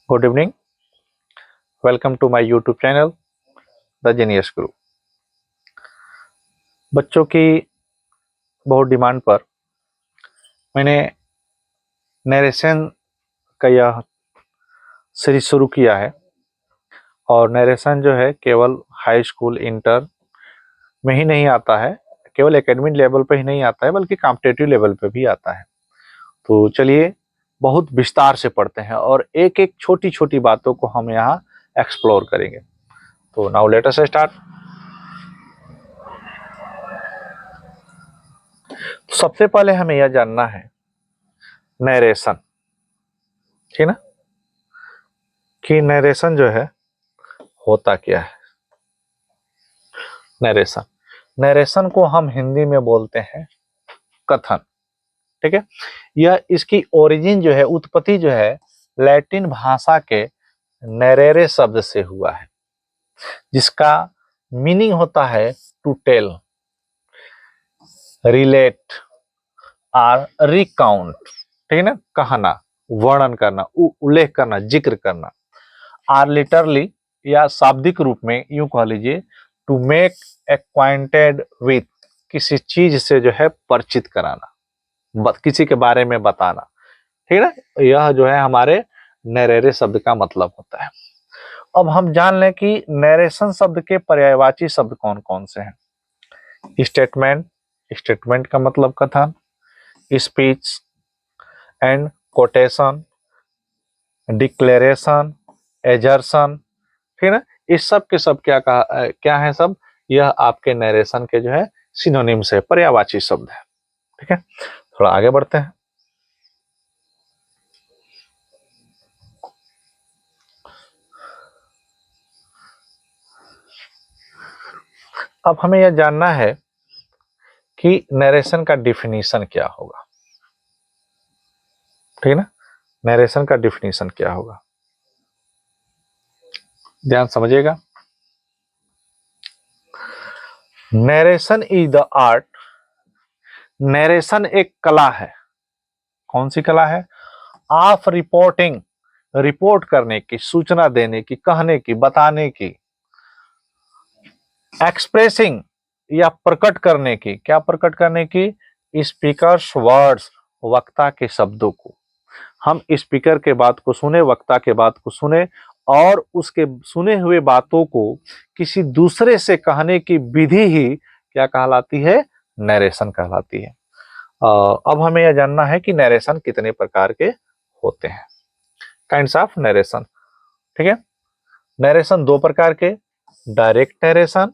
Good evening. Welcome to my YouTube channel the genius guru. बच्चों की बहुत demand पर मैंने नरेशन का यह सीरीज शुरू किया है और नरेशन जो है केवल हाई स्कूल इंटर में ही नहीं आता है, केवल एकेडमिक लेवल पे ही नहीं आता है बल्कि कॉम्पिटिटिव लेवल पे भी आता है। तो चलिए बहुत विस्तार से पढ़ते हैं और एक एक छोटी छोटी बातों को हम यहाँ एक्सप्लोर करेंगे। तो नाउ लेट अस स्टार्ट। सबसे पहले हमें यह जानना है नरेशन, ठीक ना, कि नरेशन जो है होता क्या है। नरेशन नरेशन को हम हिंदी में बोलते हैं कथन, ठीक है। यह इसकी ओरिजिन जो है, उत्पत्ति जो है लैटिन भाषा के नरेरे शब्द से हुआ है, जिसका मीनिंग होता है टू टेल, रिलेट और रिकाउंट, ठीक है ना, कहना, वर्णन करना, उल्लेख करना, जिक्र करना। आर लिटरली या शाब्दिक रूप में यूं कह लीजिए टू मेक एक्वाइंटेड विथ, किसी चीज से जो है परिचित कराना, किसी के बारे में बताना, ठीक है ना। यह जो है हमारे नरेरे शब्द का मतलब होता है। अब हम जान लें कि नरेशन शब्द के पर्यायवाची शब्द कौन कौन से हैं। स्टेटमेंट, स्टेटमेंट का मतलब कथन, speech and quotation, declaration, assertion, ठीक है ना। इस सब के सब क्या है सब, यह आपके नरेशन के जो है सिनोनिम्स है, पर्यायवाची शब्द है, ठीक है। थोड़ा आगे बढ़ते हैं। अब हमें यह जानना है कि नरेशन का डिफिनीशन क्या होगा, ठीक है ना। नरेशन का डिफिनीशन क्या होगा, ध्यान समझिएगा। Narration is the art, narration एक कला है। कौन सी कला है? ऑफ रिपोर्टिंग, रिपोर्ट करने की, सूचना देने की, कहने की, बताने की। एक्सप्रेसिंग या प्रकट करने की, क्या प्रकट करने की? स्पीकर्स वर्ड्स, वक्ता के शब्दों को। हम स्पीकर के बात को सुने, वक्ता के बात को सुने और उसके सुने हुए बातों को किसी दूसरे से कहने की विधि ही क्या कहलाती है? नरेशन कहलाती है। अब हमें यह जानना है कि नरेशन कितने प्रकार के होते हैं, काइंड्स ऑफ नरेशन, ठीक है। नरेशन दो प्रकार के, डायरेक्ट नरेशन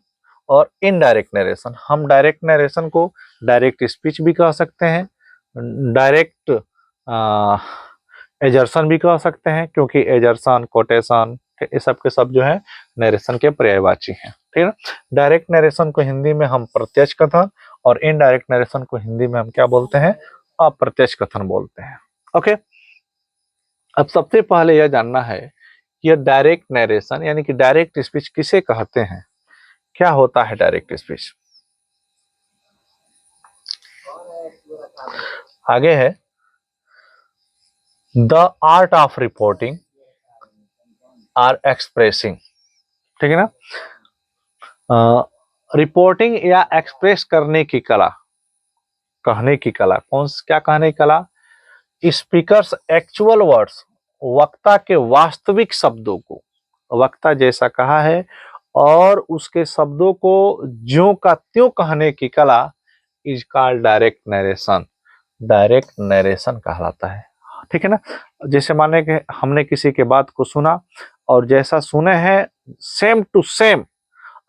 और इनडायरेक्ट नरेशन। हम डायरेक्ट नरेशन को डायरेक्ट स्पीच भी कह सकते हैं, डायरेक्ट एजर्सन भी कह सकते हैं, क्योंकि एजर्सन, कोटेशन, ये सब के सब जो है नरेशन के पर्यायवाची हैं, ठीक है। डायरेक्ट नरेशन को हिंदी में हम प्रत्यक्ष कथन और इनडायरेक्ट नरेशन को हिंदी में हम क्या बोलते हैं? अप्रत्यक्ष कथन बोलते हैं। ओके, अब सबसे पहले यह जानना है कि यह डायरेक्ट नरेशन यानी कि डायरेक्ट स्पीच किसे कहते हैं, क्या होता है डायरेक्ट स्पीच। आगे है the art of reporting or expressing, ठीक है ना। रिपोर्टिंग या एक्सप्रेस करने की कला, कहने की कला। क्या कहने की कला? स्पीकर्स एक्चुअल वर्ड्स, वक्ता के वास्तविक शब्दों को, वक्ता जैसा कहा है और उसके शब्दों को ज्यों का त्यों कहने की कला is called direct narration, direct narration कहलाता है, ठीक है ना। जैसे माने कि हमने किसी के बात को सुना और जैसा सुने हैं सेम टू सेम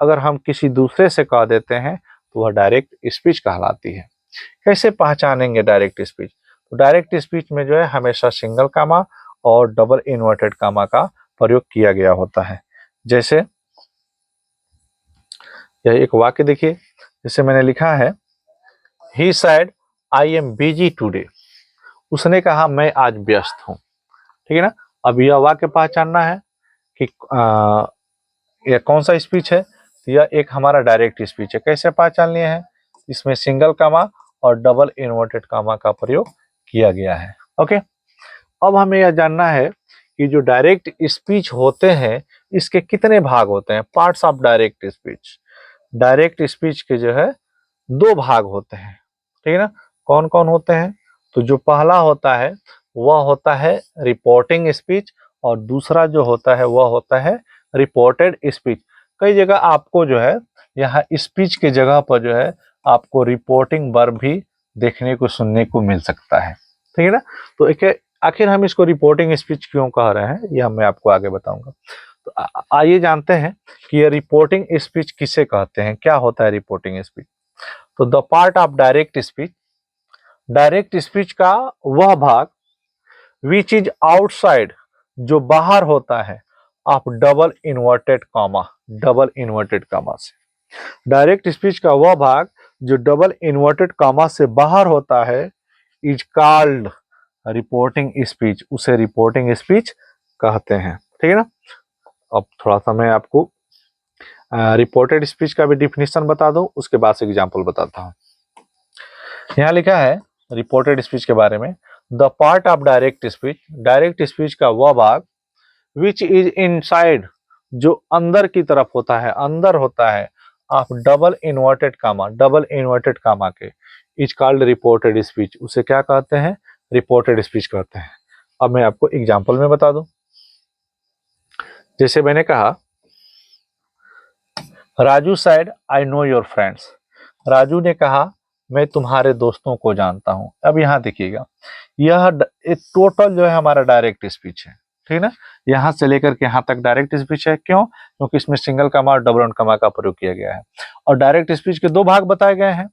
अगर हम किसी दूसरे से कह देते हैं तो वह डायरेक्ट स्पीच कहलाती है। कैसे पहचानेंगे डायरेक्ट स्पीच? तो डायरेक्ट स्पीच में जो है हमेशा सिंगल कामा और डबल इन्वर्टेड कामा का प्रयोग किया गया होता है। जैसे यह एक वाक्य देखिए, जैसे मैंने लिखा है he said I am busy today, उसने कहा मैं आज व्यस्त हूं, ठीक है ना। अब यह वाक्य पहचानना है कि यह कौन सा स्पीच है। तो यह एक हमारा डायरेक्ट स्पीच है। कैसे पहचान लिए हैं? इसमें सिंगल कामा और डबल इन्वर्टेड कामा का प्रयोग किया गया है। ओके, अब हमें यह जानना है कि जो डायरेक्ट स्पीच होते हैं इसके कितने भाग होते हैं, parts of direct speech. Direct speech के जो है 2 भाग होते हैं, ठीक है ना। कौन कौन होते हैं? तो जो पहला होता है वह होता है रिपोर्टिंग स्पीच, और दूसरा जो होता है वह होता है रिपोर्टेड स्पीच। कई जगह आपको जो है यहाँ स्पीच के जगह पर जो है आपको रिपोर्टिंग वर्ब भी देखने को सुनने को मिल सकता है, ठीक है ना। तो एक आखिर हम इसको रिपोर्टिंग स्पीच क्यों कह रहे हैं यह मैं आपको आगे बताऊंगा। तो आइए जानते हैं कि ये रिपोर्टिंग स्पीच किसे कहते हैं, क्या होता है रिपोर्टिंग स्पीच। तो the part of direct speech, direct speech का वह भाग विच इज आउटसाइड, जो बाहर होता है of double inverted comma, double inverted comma से। डायरेक्ट स्पीच का वह भाग जो डबल इन्वर्टेड कॉमा से बाहर होता है इज कॉल्ड रिपोर्टिंग स्पीच, उसे रिपोर्टिंग स्पीच कहते हैं, ठीक है ना। अब थोड़ा सा मैं आपको रिपोर्टेड स्पीच का भी डिफिनेशन बता दूं, उसके बाद से एग्जांपल बताता हूं। यहाँ लिखा है रिपोर्टेड स्पीच के बारे में, the part of direct speech, direct speech का वह भाग विच इज इनसाइड, जो अंदर की तरफ होता है, अंदर होता है of double inverted comma, double inverted comma के, इज कॉल्ड रिपोर्टेड स्पीच, उसे क्या कहते हैं, रिपोर्टेड स्पीच कहते हैं। अब मैं आपको एग्जांपल में बता दूं, जैसे मैंने कहा Raju said I know your friends, Raju ने कहा मैं तुम्हारे दोस्तों को जानता हूं। अब यहाँ देखिएगा यह एक टोटल जो है हमारा डायरेक्ट स्पीच है, ठीक है ना। यहाँ से लेकर के यहाँ तक डायरेक्ट स्पीच है, क्यों? क्योंकि इसमें सिंगल कमा और डबल कमा का प्रयोग किया गया है। और डायरेक्ट स्पीच के 2 भाग बताए गए हैं,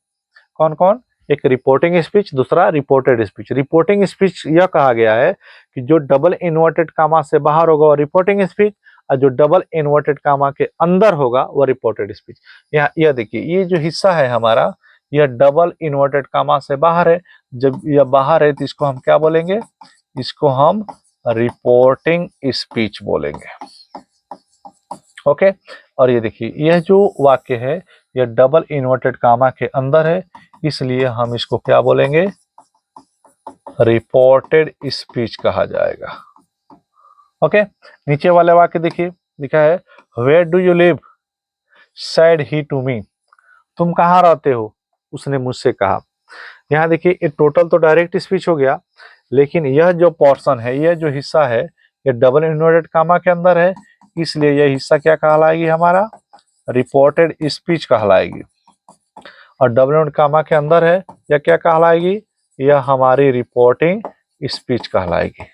कौन कौन? एक रिपोर्टिंग स्पीच, दूसरा रिपोर्टेड स्पीच। रिपोर्टिंग स्पीच यह कहा गया है कि जो डबल इन्वर्टेड कामा से बाहर होगा वो रिपोर्टिंग स्पीच, और जो डबल इन्वर्टेड कामा के अंदर होगा वो रिपोर्टेड स्पीच। यहाँ यह देखिए ये जो हिस्सा है हमारा यह डबल इन्वर्टेड कामा से बाहर है, जब यह बाहर है तो इसको हम क्या बोलेंगे, इसको हम रिपोर्टिंग स्पीच बोलेंगे, ओके। और ये देखिए यह जो वाक्य है यह डबल इन्वर्टेड कामा के अंदर है, इसलिए हम इसको क्या बोलेंगे, रिपोर्टेड स्पीच कहा जाएगा, ओके। नीचे वाले वाक्य देखिए लिखा है where do you live said he to me, तुम कहाँ रहते हो, उसने मुझसे कहा। यहाँ देखिए ये टोटल तो डायरेक्ट स्पीच हो गया, लेकिन यह जो पोर्शन है, यह जो हिस्सा है ये डबल इन्वर्टेड कामा के अंदर है, इसलिए यह हिस्सा क्या कहलाएगी, हमारा रिपोर्टेड स्पीच कहलाएगी। और डबल इन्वर्टेड कामा के अंदर है यह क्या कहलाएगी, यह हमारी रिपोर्टिंग स्पीच कहलाएगी,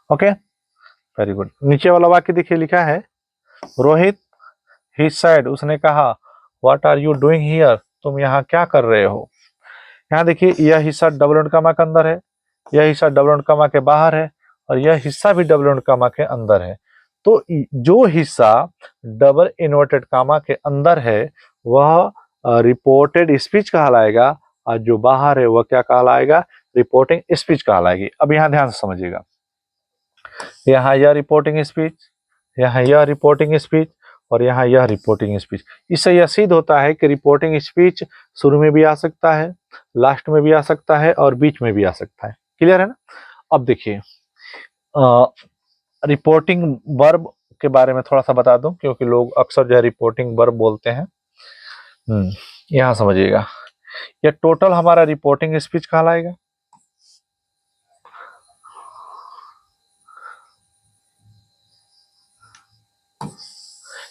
ओके वेरी गुड। नीचे वाला वाक्य देखिए लिखा है रोहित ही सेड, उसने कहा what are you doing here, तुम यहाँ क्या कर रहे हो। यहाँ देखिए यह हिस्सा डबल इन्वर्टेड कामा के अंदर है, यह हिस्सा डबल इन्वर्टेड कामा के बाहर है, और यह हिस्सा भी डबल इन्वर्टेड कामा के अंदर है। तो जो हिस्सा डबल इन्वर्टेड कामा के अंदर है वह रिपोर्टेड स्पीच कहलाएगा, और जो बाहर है वह क्या कहलाएगा, रिपोर्टिंग स्पीच कहलाएगी। अब यहाँ ध्यान से समझिएगा, यहाँ यह रिपोर्टिंग स्पीच, यहाँ यह रिपोर्टिंग स्पीच, और यहाँ यह रिपोर्टिंग स्पीच। इससे यह सिद्ध होता है कि रिपोर्टिंग स्पीच शुरू में भी आ सकता है, लास्ट में भी आ सकता है, और बीच में भी आ सकता है। क्लियर है ना। अब देखिए रिपोर्टिंग वर्ब के बारे में थोड़ा सा बता दूं, क्योंकि लोग अक्सर जो है रिपोर्टिंग वर्ब बोलते हैं। यहाँ समझिएगा यह टोटल हमारा रिपोर्टिंग स्पीच कहलाएगा।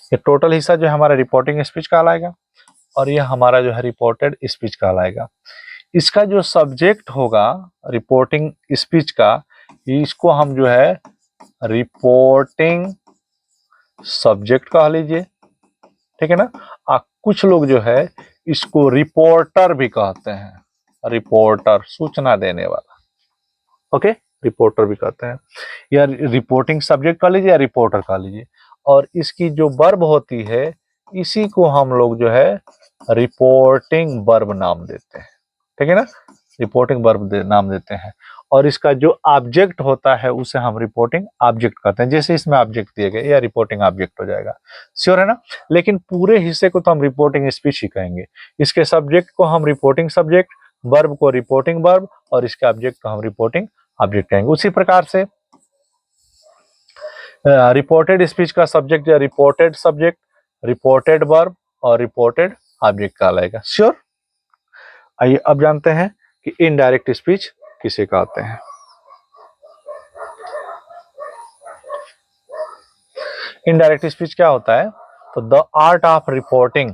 ये टोटल हिस्सा जो है हमारा रिपोर्टिंग स्पीच कहलाएगा, और यह हमारा जो है रिपोर्टेड स्पीच कहलाएगा। इसका जो सब्जेक्ट होगा रिपोर्टिंग स्पीच का, इसको हम जो है रिपोर्टिंग सब्जेक्ट कह लीजिए, ठीक है ना। कुछ लोग जो है इसको रिपोर्टर भी कहते हैं, रिपोर्टर सूचना देने वाला, ओके रिपोर्टर भी कहते हैं, या रिपोर्टिंग सब्जेक्ट कह लीजिए या रिपोर्टर कह लीजिए। और इसकी जो वर्ब होती है इसी को हम लोग जो है रिपोर्टिंग वर्ब नाम देते हैं, ठीक है ना, रिपोर्टिंग वर्ब नाम देते हैं। और इसका जो ऑब्जेक्ट होता है उसे हम रिपोर्टिंग ऑब्जेक्ट कहते हैं, जैसे इसमें ऑब्जेक्ट दिए गए या रिपोर्टिंग ऑब्जेक्ट हो जाएगा, श्योर है ना। लेकिन पूरे हिस्से को तो हम रिपोर्टिंग स्पीच ही कहेंगे। इसके सब्जेक्ट को हम रिपोर्टिंग सब्जेक्ट, वर्ब को रिपोर्टिंग वर्ब, और इसके ऑब्जेक्ट को हम रिपोर्टिंग ऑब्जेक्ट कहेंगे। उसी प्रकार से रिपोर्टेड स्पीच का सब्जेक्ट या रिपोर्टेड सब्जेक्ट, रिपोर्टेड वर्ब और रिपोर्टेड ऑब्जेक्ट कहलाएगा। श्योर। आइए अब जानते हैं कि इनडायरेक्ट स्पीच किसे कहते हैं। इनडायरेक्ट स्पीच क्या होता है? तो the art of reporting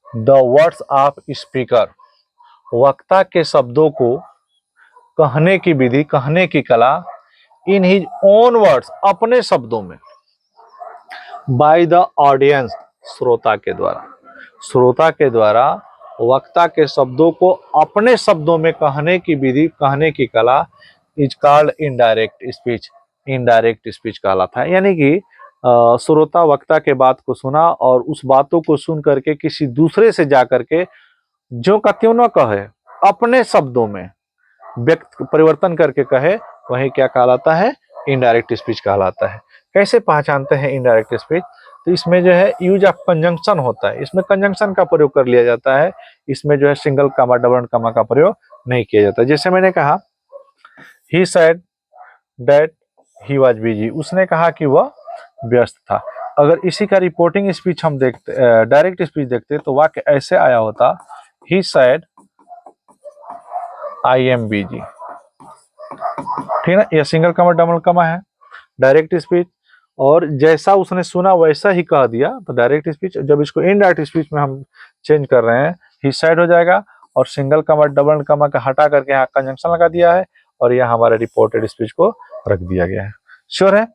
the words of speaker, वक्ता के शब्दों को कहने की विधि, कहने की कला, इन हिज ओन वर्ड्स, अपने शब्दों में, बाय द ऑडियंस, श्रोता के द्वारा, श्रोता के द्वारा वक्ता के शब्दों को अपने शब्दों में कहने की विधि, कहने की कला, is called indirect speech, indirect speech कहलाता है। यानी कि श्रोता वक्ता के बात को सुना और उस बातों को सुन करके किसी दूसरे से जा करके जो का त्यों न कहे, अपने शब्दों में व्यक्त परिवर्तन करके कहे, वही क्या कहलाता है? इनडायरेक्ट स्पीच कहलाता है। कैसे पहचानते हैं इनडायरेक्ट स्पीच? तो इसमें जो है यूज ऑफ कंजंक्शन होता है, इसमें कंजंक्शन का प्रयोग कर लिया जाता है, इसमें जो है सिंगल कमा डबल कमा का प्रयोग नहीं किया जाता। जैसे मैंने कहा he said that he was busy, उसने कहा कि वह व्यस्त था। अगर इसी का रिपोर्टिंग स्पीच हम देखते, डायरेक्ट स्पीच देखते, तो वाक्य ऐसे आया होता, he said I am busy, ठीक है ना, यह सिंगल कमा डबल कमा है डायरेक्ट स्पीच। और जैसा उसने सुना वैसा ही कह दिया, तो डायरेक्ट स्पीच। जब इसको इनडायरेक्ट स्पीच में हम चेंज कर रहे हैं, ही सेड हो जाएगा और सिंगल कमा डबल कमा का हटा करके यहाँ कंजंक्शन लगा दिया है और यह हमारे रिपोर्टेड स्पीच को रख दिया गया है। श्योर है?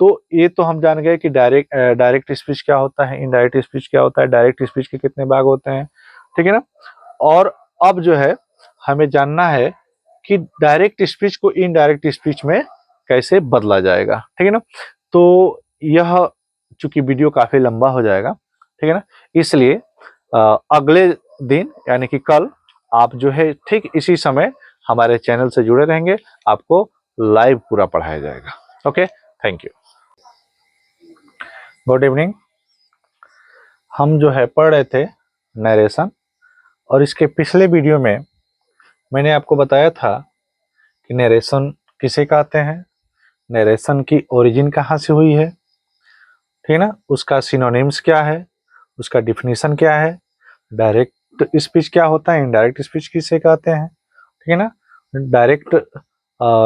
तो ये तो हम जान गए कि डायरेक्ट स्पीच क्या होता है, इनडायरेक्ट स्पीच क्या होता है, डायरेक्ट स्पीच के कितने भाग होते हैं, ठीक है ना। और अब जो है हमें जानना है कि डायरेक्ट स्पीच को इनडायरेक्ट स्पीच में कैसे बदला जाएगा, ठीक है ना। तो यह चूंकि वीडियो काफी लंबा हो जाएगा, ठीक है ना, इसलिए अगले दिन यानी कि कल आप जो है ठीक इसी समय हमारे चैनल से जुड़े रहेंगे, आपको लाइव पूरा पढ़ाया जाएगा। Okay, thank you. Good evening. हम जो है पढ़ रहे थे नरेशन, और इसके पिछले वीडियो में मैंने आपको बताया था कि नरेशन किसे कहते हैं, नरेशन की ओरिजिन कहाँ से हुई है, ठीक है ना, उसका सिनोनिम्स क्या है, उसका डिफिनीशन क्या है, डायरेक्ट स्पीच क्या होता है, इनडायरेक्ट स्पीच किसे कहते हैं, ठीक है ना, डायरेक्ट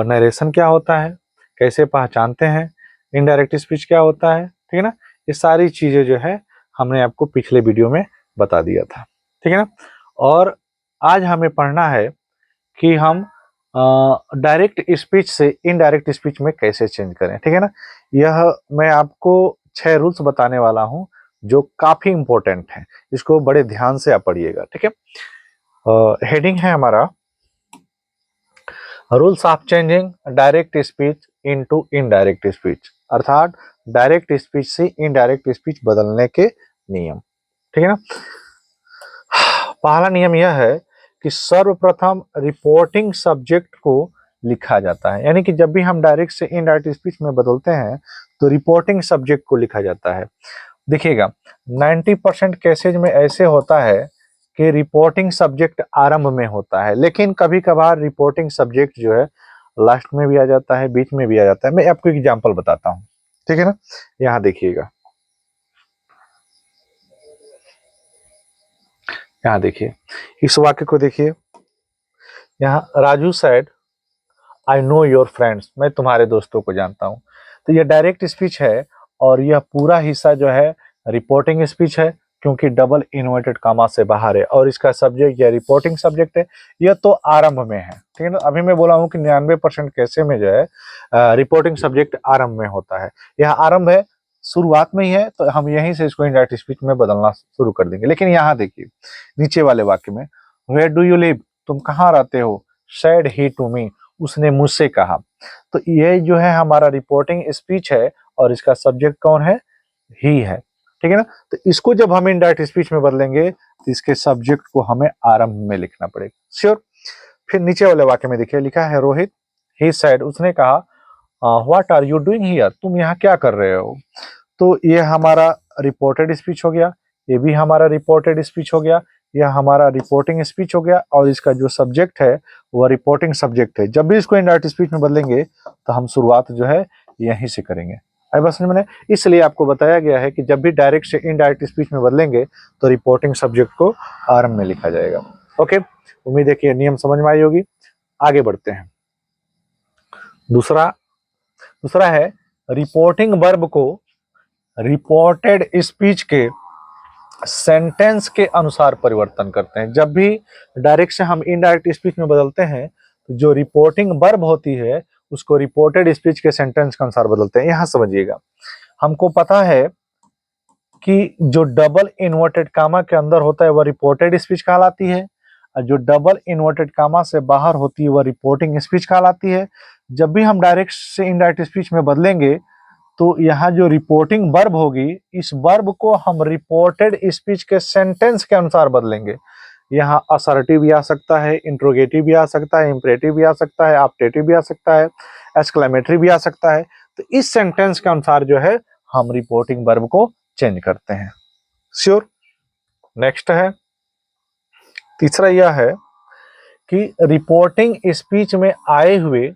नरेशन क्या होता है, कैसे पहचानते हैं, इनडायरेक्ट स्पीच क्या होता है, ठीक है ना। ये सारी चीजें जो है हमने आपको पिछले वीडियो में बता दिया था, ठीक है ना। और आज हमें पढ़ना है कि हम डायरेक्ट स्पीच से इनडायरेक्ट स्पीच में कैसे चेंज करें, ठीक है ना। यह मैं आपको 6 रूल्स बताने वाला हूं जो काफी इंपॉर्टेंट है, इसको बड़े ध्यान से आप पढ़िएगा, ठीक है। हेडिंग है हमारा rules of changing direct speech into indirect speech, अर्थात डायरेक्ट स्पीच से इनडायरेक्ट स्पीच बदलने के नियम, ठीक है ना। पहला नियम यह है कि सर्वप्रथम रिपोर्टिंग सब्जेक्ट को लिखा जाता है, यानी कि जब भी हम डायरेक्ट से इनडायरेक्ट स्पीच में बदलते हैं तो रिपोर्टिंग सब्जेक्ट को लिखा जाता है। देखिएगा 90% केसेज में ऐसे होता है कि रिपोर्टिंग सब्जेक्ट आरंभ में होता है, लेकिन कभी कभार रिपोर्टिंग सब्जेक्ट जो है लास्ट में भी आ जाता है, बीच में भी आ जाता है। मैं आपको एग्जांपल बताता हूँ, ठीक है ना। यहाँ देखिएगा, यहाँ देखिए इस वाक्य को देखिए, यहाँ Raju said I know your friends, मैं तुम्हारे दोस्तों को जानता हूँ। तो यह डायरेक्ट स्पीच है और यह पूरा हिस्सा जो है रिपोर्टिंग स्पीच है, क्योंकि डबल इन्वर्टेड कॉमा से बाहर है और इसका सब्जेक्ट या रिपोर्टिंग सब्जेक्ट है, यह तो आरंभ में है, ठीक है ना। अभी मैं बोला हूँ कि 99% केसे में जो है रिपोर्टिंग सब्जेक्ट आरंभ में होता है, यह आरंभ है, शुरुआत में ही है, तो हम यहीं से इसको इनडायरेक्ट स्पीच में बदलना शुरू कर देंगे। लेकिन यहाँ देखिए नीचे वाले वाक्य में, वेयर डू यू लिव, तुम कहाँ रहते हो, सेड ही टू मी, उसने मुझसे कहा। तो ये जो है हमारा रिपोर्टिंग स्पीच है और इसका सब्जेक्ट कौन है, ही है, ठीक है ना। तो इसको जब हम इनडायरेक्ट स्पीच में बदलेंगे तो इसके सब्जेक्ट को हमें आरंभ में लिखना पड़ेगा। श्योर। फिर नीचे वाले वाक्य में देखिए लिखा है रोहित ही सेड, उसने कहा what are you doing here, तुम यहाँ क्या कर रहे हो। तो ये हमारा रिपोर्टेड स्पीच हो गया, ये भी हमारा रिपोर्टेड स्पीच हो गया, यह हमारा रिपोर्टिंग स्पीच हो गया, और इसका जो सब्जेक्ट है वह रिपोर्टिंग सब्जेक्ट है। जब भी इसको इनडायरेक्ट स्पीच में बदलेंगे तो हम शुरुआत जो है यहीं से करेंगे, आई बात समझ में? इसलिए आपको बताया गया है कि जब भी डायरेक्ट से इनडायरेक्ट स्पीच में बदलेंगे तो रिपोर्टिंग सब्जेक्ट को आरएम में लिखा जाएगा। ओके, उम्मीद है कि नियम समझ में आई होगी। आगे बढ़ते हैं। दूसरा दूसरा है रिपोर्टिंग वर्ब को रिपोर्टेड स्पीच के सेंटेंस के अनुसार परिवर्तन करते हैं। जब भी डायरेक्ट से हम इनडायरेक्ट स्पीच में बदलते हैं तो जो रिपोर्टिंग वर्ब होती है उसको रिपोर्टेड स्पीच के सेंटेंस के अनुसार बदलते हैं। यहां समझिएगा, हमको पता है कि जो डबल इन्वर्टेड कामा के अंदर होता है वह रिपोर्टेड स्पीच कहलाती है, और जो डबल इन्वर्टेड कामा से बाहर होती है वह रिपोर्टिंग स्पीच कहलाती है। जब भी हम डायरेक्ट से इनडायरेक्ट स्पीच में बदलेंगे तो यहाँ जो रिपोर्टिंग वर्ब होगी, इस वर्ब को हम रिपोर्टेड स्पीच के सेंटेंस के अनुसार बदलेंगे। यहाँ असर्टिव भी आ सकता है, इंट्रोगेटिव भी आ सकता है, इंपरेटिव भी आ सकता है, ऑप्टेटिव भी आ सकता है, एक्सक्लेमेटरी भी आ सकता है। तो इस सेंटेंस के अनुसार जो है हम रिपोर्टिंग वर्ब को चेंज करते हैं। श्योर। नेक्स्ट है, तीसरा यह है कि रिपोर्टिंग स्पीच में आए हुए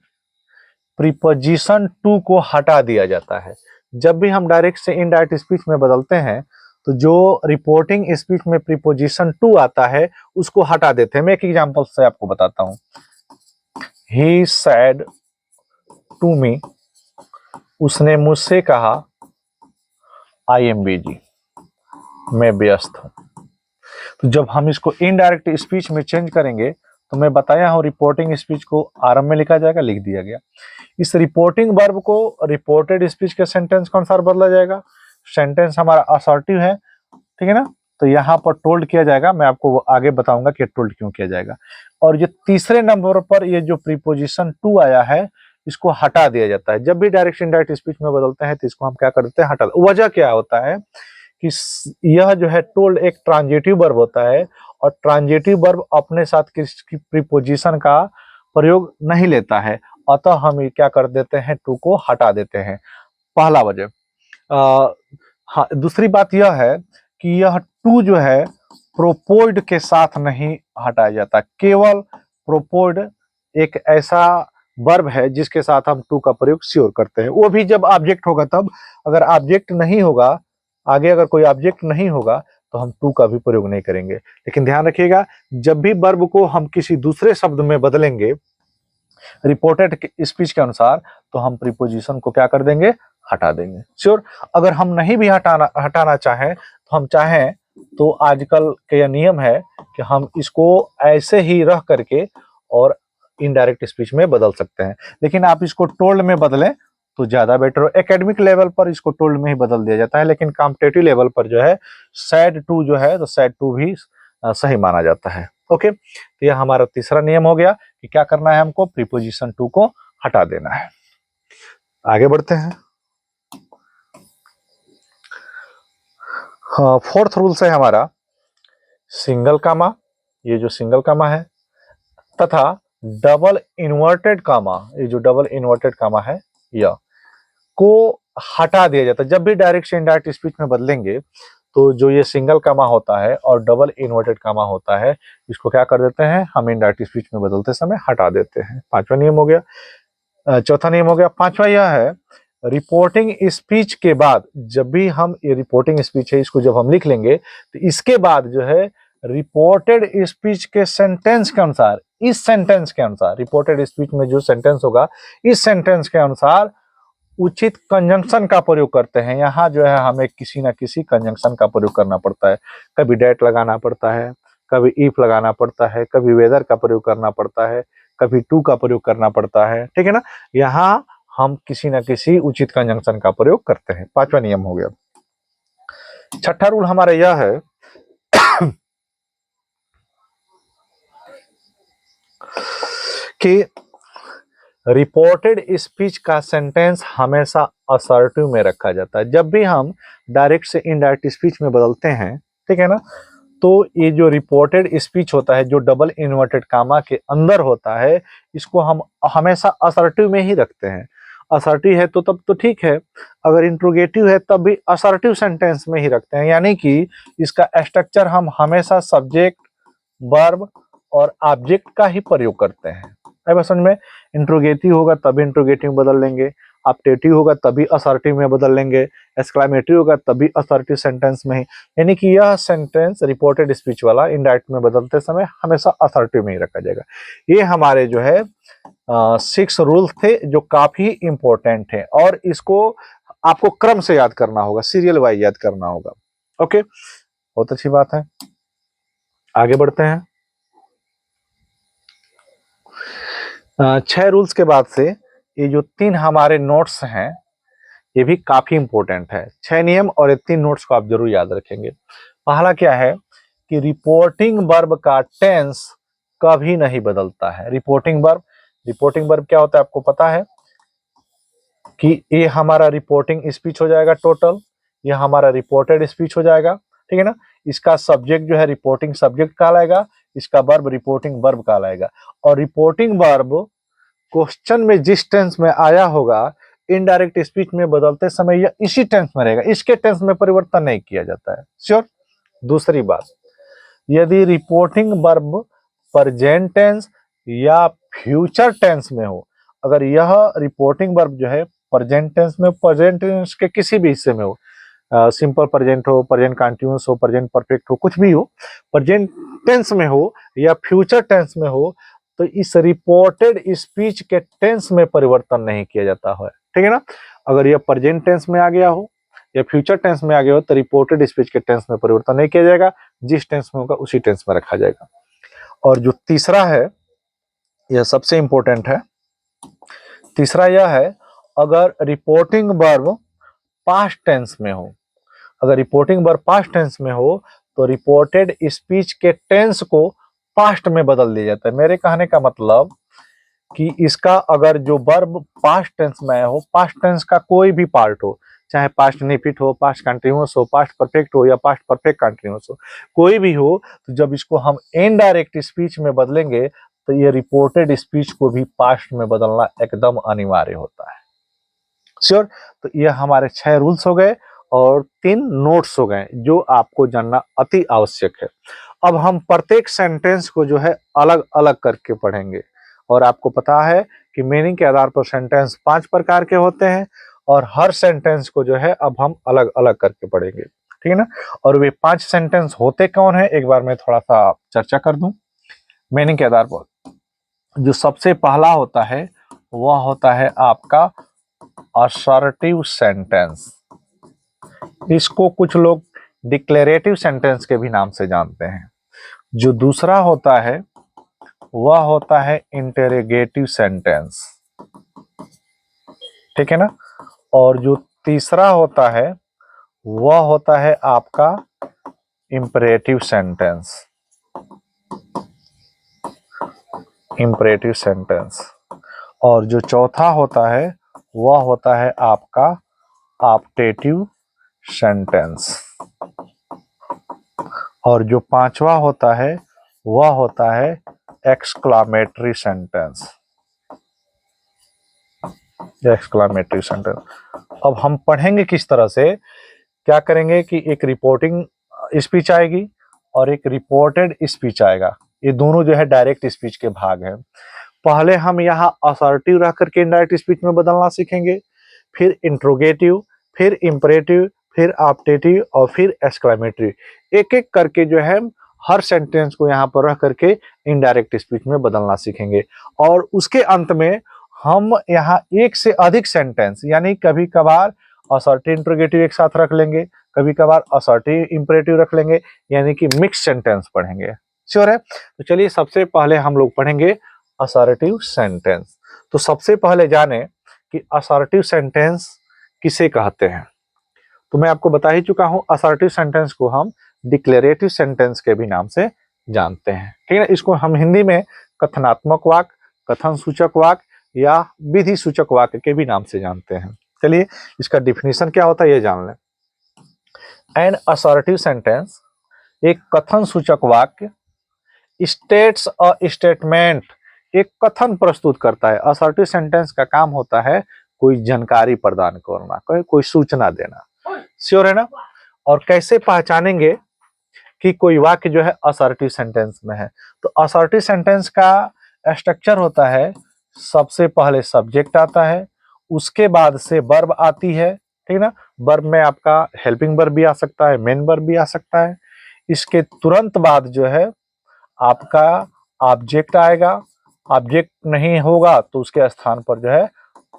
प्रीपोजिशन टू को हटा दिया जाता है। जब भी हम डायरेक्ट से इनडायरेक्ट स्पीच में बदलते हैं तो जो रिपोर्टिंग स्पीच में प्रीपोजिशन टू आता है उसको हटा देते हैं। मैं एक एग्जांपल से आपको बताता हूं। ही सैड टू मी, उसने मुझसे कहा आई एम बिजी, मैं व्यस्त हूं। तो जब हम इसको इनडायरेक्ट स्पीच में चेंज करेंगे तो मैं बताया हूं रिपोर्टिंग स्पीच को आरएम में लिखा जाएगा, लिख दिया गया। इस रिपोर्टिंग वर्ब को रिपोर्टेड स्पीच के सेंटेंस के अनुसार बदला जाएगा। सेंटेंस हमारा असर्टिव है, ठीक है ना, तो यहाँ पर टोल्ड किया जाएगा। मैं आपको आगे बताऊंगा कि टोल्ड क्यों किया जाएगा। और ये तीसरे नंबर पर ये जो प्रीपोजिशन टू आया है इसको हटा दिया जाता है। जब भी डायरेक्ट इनडायरेक्ट स्पीच में बदलते हैं तो इसको हम क्या कर देते हैं, हटा। वजह क्या होता है कि यह जो है टोल्ड एक ट्रांजिटिव वर्ब होता है, और ट्रांजिटिव वर्ब अपने साथ किसी प्रीपोजिशन का प्रयोग नहीं लेता है, अतः हम क्या कर देते हैं, टू को हटा देते हैं। पहला वजह। हाँ, दूसरी बात यह है कि यह टू जो है प्रोपोइड के साथ नहीं हटाया जाता। केवल प्रोपोइड एक ऐसा वर्ब है जिसके साथ हम टू का प्रयोग श्योर करते हैं, वो भी जब ऑब्जेक्ट होगा तब। अगर ऑब्जेक्ट नहीं होगा, आगे अगर कोई ऑब्जेक्ट नहीं होगा तो हम टू का भी प्रयोग नहीं करेंगे। लेकिन ध्यान रखिएगा, जब भी वर्ब को हम किसी दूसरे शब्द में बदलेंगे रिपोर्टेड स्पीच के अनुसार तो हम प्रीपोजिशन को क्या कर देंगे, हटा देंगे। श्योर। अगर हम नहीं भी हटाना चाहें तो हम चाहें तो आजकल का यह नियम है कि हम इसको ऐसे ही रह करके और इनडायरेक्ट स्पीच में बदल सकते हैं। लेकिन आप इसको टोल्ड में बदलें तो ज्यादा बेटर हो। एकेडमिक लेवल पर इसको टोल्ड में ही बदल दिया जाता है, लेकिन कॉम्पिटेटिव लेवल पर जो है सैड टू जो है तो सैड टू भी सही माना जाता है। ओके, तो यह हमारा तीसरा नियम हो गया कि क्या करना है, हमको प्रीपोजिशन टू को हटा देना है। आगे बढ़ते हैं। हाँ, फोर्थ रूल है हमारा सिंगल कामा, ये जो सिंगल कामा है, तथा डबल इन्वर्टेड कामा, ये जो डबल इन्वर्टेड कामा है यह को हटा दिया जाता है। जब भी डायरेक्ट से इनडायरेक्ट स्पीच में बदलेंगे तो जो ये सिंगल कामा होता है और डबल इन्वर्टेड कामा होता है इसको क्या कर देते हैं, हम इनडायरेक्ट स्पीच में बदलते समय हटा देते हैं। पांचवा नियम हो गया। चौथा नियम हो गया, पांचवा यह है रिपोर्टिंग स्पीच के बाद, जब भी हम ये रिपोर्टिंग स्पीच है इसको जब हम लिख लेंगे तो इसके बाद जो है रिपोर्टेड स्पीच के सेंटेंस के अनुसार, इस सेंटेंस के अनुसार, रिपोर्टेड स्पीच में जो सेंटेंस होगा इस सेंटेंस के अनुसार उचित कंजंक्शन का प्रयोग करते हैं। यहाँ जो है हमें किसी न किसी कंजंक्शन का प्रयोग करना पड़ता है। कभी डेट लगाना पड़ता है, कभी इफ लगाना पड़ता है, कभी वेदर का प्रयोग करना पड़ता है, कभी टू का प्रयोग करना पड़ता है, ठीक है ना। यहाँ हम किसी न किसी उचित कंजंक्शन का प्रयोग करते हैं। पांचवा नियम हो गया। छठा रूल हमारा यह है कि रिपोर्टेड स्पीच का सेंटेंस हमेशा असर्टिव में रखा जाता है। जब भी हम डायरेक्ट से इनडायरेक्ट स्पीच में बदलते हैं, ठीक है ना, तो ये जो रिपोर्टेड स्पीच होता है जो डबल इन्वर्टेड कामा के अंदर होता है इसको हम हमेशा असर्टिव में ही रखते हैं। असर्टिव है तो तब तो ठीक है, अगर इंट्रोगेटिव है तब भी असर्टिव सेंटेंस में ही रखते हैं। यानी कि इसका स्ट्रक्चर हम हमेशा सब्जेक्ट, वर्ब और ऑब्जेक्ट का ही प्रयोग करते हैं। है बस समझ में। इंट्रोगेटिव होगा तब इंट्रोगेटिव बदल लेंगे, अपटेटिव होगा तभी असर्टिव में बदल लेंगे, एक्सक्लेमेटरी होगा तभी असर्टिव सेंटेंस में ही। यानी कि यह सेंटेंस रिपोर्टेड स्पीच वाला इनडायरेक्ट में बदलते समय हमेशा असर्टिव में ही रखा जाएगा। ये हमारे जो है 6 रूल्स थे जो काफी इंपॉर्टेंट है, और इसको आपको क्रम से याद करना होगा, सीरियल वाइज याद करना होगा। ओके, बहुत अच्छी बात है, आगे बढ़ते हैं। 6 रूल्स के बाद से ये जो 3 हमारे नोट्स हैं ये भी काफी इंपॉर्टेंट है। 6 नियम और ये 3 नोट्स को आप जरूर याद रखेंगे। पहला क्या है कि रिपोर्टिंग वर्ब का टेंस कभी नहीं बदलता है। रिपोर्टिंग वर्ब क्या होता है आपको पता है कि ये हमारा रिपोर्टिंग स्पीच हो जाएगा टोटल, ये हमारा रिपोर्टेड स्पीच हो जाएगा, ठीक है ना। इसका सब्जेक्ट जो है रिपोर्टिंग सब्जेक्ट कहलाएगा, इसका वर्ब रिपोर्टिंग वर्ब कहलाएगा। और रिपोर्टिंग वर्ब क्वेश्चन में जिस टेंस में आया होगा इनडायरेक्ट स्पीच में बदलते समय यह इसी टेंस में रहेगा, इसके टेंस में परिवर्तन नहीं किया जाता है। श्योर। दूसरी बात, यदि रिपोर्टिंग वर्ब प्रेजेंट टेंस या फ्यूचर टेंस में हो, अगर यह रिपोर्टिंग वर्ब जो है प्रेजेंट टेंस में, प्रेजेंट टेंस के किसी भी हिस्से में हो, सिंपल प्रेजेंट हो, प्रेजेंट कंटिन्यूअस हो, प्रेजेंट परफेक्ट हो, कुछ भी हो, प्रेजेंट टेंस में हो या फ्यूचर टेंस में हो, तो इस रिपोर्टेड स्पीच के टेंस में परिवर्तन नहीं किया जाता है, ठीक है ना। अगर यह प्रेजेंट टेंस में आ गया हो या फ्यूचर टेंस में आ गया हो तो रिपोर्टेड स्पीच के टेंस में परिवर्तन नहीं किया जाएगा, जिस टेंस में होगा उसी टेंस में रखा जाएगा। और जो तीसरा है यह सबसे इंपॉर्टेंट है, तीसरा यह है अगर रिपोर्टिंग वर्ब पास्ट टेंस में हो, अगर रिपोर्टिंग वर्ब पास्ट टेंस में हो तो रिपोर्टेड स्पीच के टेंस को पास्ट में बदल दिया जाता है। मेरे कहने का मतलब कि इसका अगर जो वर्ब पास्ट टेंस में हो, पास्ट टेंस का कोई भी पार्ट हो, चाहे पास्ट इंडेफिनिट हो, पास्ट कंटीन्यूअस हो, पास्ट परफेक्ट हो या पास्ट परफेक्ट कंटीन्यूअस हो, कोई भी हो, तो जब इसको हम इनडायरेक्ट स्पीच में बदलेंगे तो ये रिपोर्टेड स्पीच को भी पास्ट में बदलना एकदम अनिवार्य होता है। श्योर। तो ये हमारे 6 रूल्स हो गए और 3 नोट्स हो गए जो आपको जानना अति आवश्यक है। अब हम प्रत्येक सेंटेंस को जो है अलग अलग करके पढ़ेंगे, और आपको पता है कि मीनिंग के आधार पर सेंटेंस 5 प्रकार के होते हैं, और हर सेंटेंस को जो है अब हम अलग अलग करके पढ़ेंगे, ठीक है ना। और वे 5 सेंटेंस होते कौन है एक बार मैं थोड़ा सा चर्चा कर दूं मीनिंग के आधार पर। जो सबसे पहला होता है वह होता है आपका असर्टिव सेंटेंस, इसको कुछ लोग डिक्लेरेटिव सेंटेंस के भी नाम से जानते हैं। जो दूसरा होता है वह होता है इंटेरोगेटिव सेंटेंस, ठीक है ना। और जो तीसरा होता है वह होता है आपका इंपरेटिव सेंटेंस, इंपरेटिव सेंटेंस। और जो चौथा होता है वह होता है आपका ऑप्टेटिव सेंटेंस। और जो पांचवा होता है वह होता है एक्सक्लामेटरी सेंटेंस, एक्सक्लामेटरी सेंटेंस। अब हम पढ़ेंगे किस तरह से, क्या करेंगे कि एक रिपोर्टिंग स्पीच आएगी और एक रिपोर्टेड स्पीच आएगा, ये दोनों जो है डायरेक्ट स्पीच के भाग हैं। पहले हम यहाँ असर्टिव रह करके इनडायरेक्ट स्पीच में बदलना सीखेंगे, फिर इंट्रोगेटिव, फिर इंपरेटिव, फिर ऑप्टेटिव और फिर एक्सक्लेमेटरी, एक एक करके जो है हर सेंटेंस को यहाँ पर रह करके इनडायरेक्ट स्पीच में बदलना सीखेंगे। और उसके अंत में हम यहाँ एक से अधिक सेंटेंस, यानी कभी कभार असर्टिव इंट्रोगेटिव एक साथ रख लेंगे, कभी कभार असर्टिव इंपरेटिव रख लेंगे, यानी कि मिक्स सेंटेंस पढ़ेंगे। श्योर है। तो चलिए सबसे पहले हम लोग पढ़ेंगे असर्टिव सेंटेंस। तो सबसे पहले जाने कि असर्टिव सेंटेंस किसे कहते हैं। तो मैं आपको बता ही चुका हूं, असर्टिव सेंटेंस को हम डिक्लेरेटिव सेंटेंस के भी नाम से जानते हैं, ठीक है ना। इसको हम हिंदी में कथनात्मक वाक्य, कथन सूचक वाक्य या विधि सूचक वाक्य के भी नाम से जानते हैं। चलिए इसका डिफिनीशन क्या होता है ये जान लें। एन असर्टिव सेंटेंस, एक कथन सूचक वाक्य, स्टेट्स अ स्टेटमेंट, एक कथन प्रस्तुत करता है। असर्टिव सेंटेंस का काम होता है कोई जानकारी प्रदान करना, कोई सूचना देना। श्योर है ना। और कैसे पहचानेंगे कि कोई वाक्य जो है असर्टिव सेंटेंस में है, तो असर्टिव सेंटेंस का स्ट्रक्चर होता है सबसे पहले सब्जेक्ट आता है, उसके बाद से वर्ब आती है, ठीक है ना। वर्ब में आपका हेल्पिंग वर्ब भी आ सकता है, मेन वर्ब भी आ सकता है। इसके तुरंत बाद जो है आपका ऑब्जेक्ट आएगा। ऑब्जेक्ट नहीं होगा तो उसके स्थान पर जो है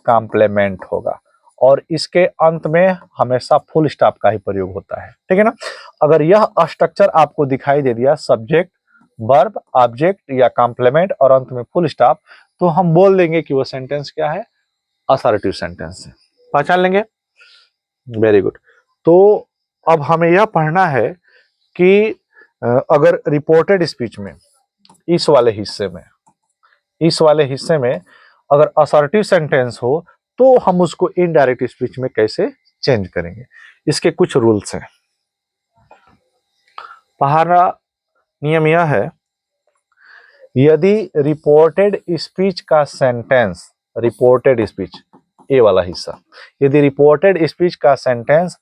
कॉम्प्लीमेंट होगा, और इसके अंत में हमेशा फुल स्टॉप का ही प्रयोग होता है, ठीक है ना। अगर यह स्ट्रक्चर आपको दिखाई दे दिया, सब्जेक्ट, वर्ब, ऑब्जेक्ट या कॉम्प्लीमेंट और अंत में फुल स्टॉप, तो हम बोल देंगे कि वो सेंटेंस क्या है, असर्टिव सेंटेंस है। पहचान लेंगे, वेरी गुड। तो अब हमें यह पढ़ना है कि अगर रिपोर्टेड स्पीच में इस वाले हिस्से में अगर असर्टिव सेंटेंस हो तो हम उसको इनडायरेक्ट स्पीच में कैसे चेंज करेंगे। इसके कुछ रूल्स हैं। पहला नियम यह है, यदि रिपोर्टेड स्पीच का सेंटेंस, रिपोर्टेड स्पीच ए वाला हिस्सा, यदि रिपोर्टेड स्पीच का सेंटेंस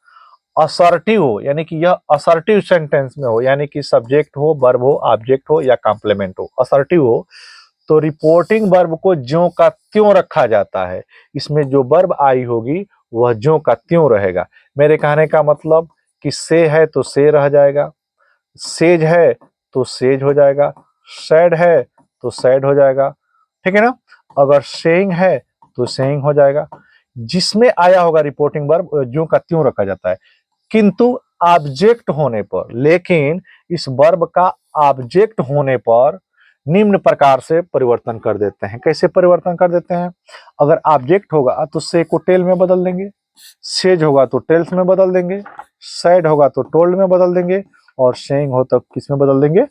असर्टिव हो, यानी कि यह असर्टिव सेंटेंस में हो, यानी कि सब्जेक्ट हो, वर्ब हो, ऑब्जेक्ट हो या कॉम्प्लीमेंट हो, असर्टिव हो, तो रिपोर्टिंग वर्ब को ज्यों का त्यों रखा जाता है। इसमें जो वर्ब आई होगी वह ज्यों का त्यों रहेगा। मेरे कहने का मतलब कि से है तो से रह जाएगा, सेज है तो सेज हो जाएगा, सैड है तो सैड हो जाएगा, ठीक है ना। अगर सेइंग है तो सेइंग हो जाएगा। जिसमें आया होगा रिपोर्टिंग वर्ब ज्यों का त्यों रखा जाता है। किंतु ऑब्जेक्ट होने पर, लेकिन इस वर्ब का ऑब्जेक्ट होने पर निम्न प्रकार से परिवर्तन कर देते हैं। कैसे परिवर्तन कर देते हैं? अगर ऑब्जेक्ट होगा तो से को टेल में बदल देंगे, सेज होगा तो टेल्स में बदल देंगे, सैड होगा तो टोल्ड में बदल देंगे, और सेइंग हो तो किस में बदल देंगे?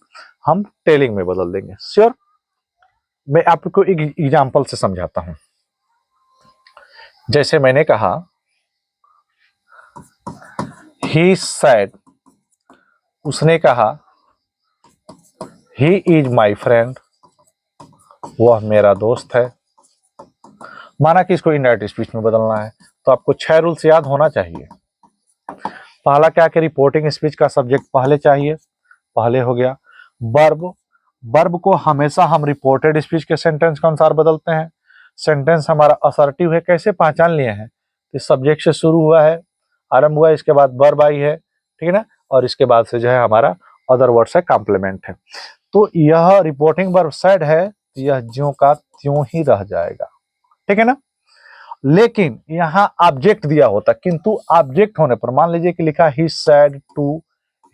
हम टेलिंग में बदल देंगे। श्योर? मैं आपको एक एग्जांपल से समझाता हूं। जैसे मैंने कहा ही सैड, उसने कहा ही इज माई फ्रेंड, वह मेरा दोस्त है। माना कि इसको इनडायरेक्ट स्पीच में बदलना है, तो आपको 6 रूल्स याद होना चाहिए। पहला क्या कि रिपोर्टिंग स्पीच का सब्जेक्ट पहले चाहिए, पहले हो गया। वर्ब, वर्ब को हमेशा हम रिपोर्टेड स्पीच के सेंटेंस के अनुसार बदलते हैं। सेंटेंस हमारा असर्टिव है, कैसे पहचान लिए हैं? इस सब्जेक्ट से शुरू हुआ है, आरंभ हुआ है, इसके बाद वर्ब आई है, ठीक है ना, और इसके बाद से जो है हमारा अदर वर्ड से कॉम्प्लीमेंट है। तो यह रिपोर्टिंग वर्ब सैड है, यह ज्यों का त्यों ही रह जाएगा, ठीक है ना। लेकिन यहां ऑब्जेक्ट दिया होता, किंतु ऑब्जेक्ट होने पर मान लीजिए कि लिखा ही सैड टू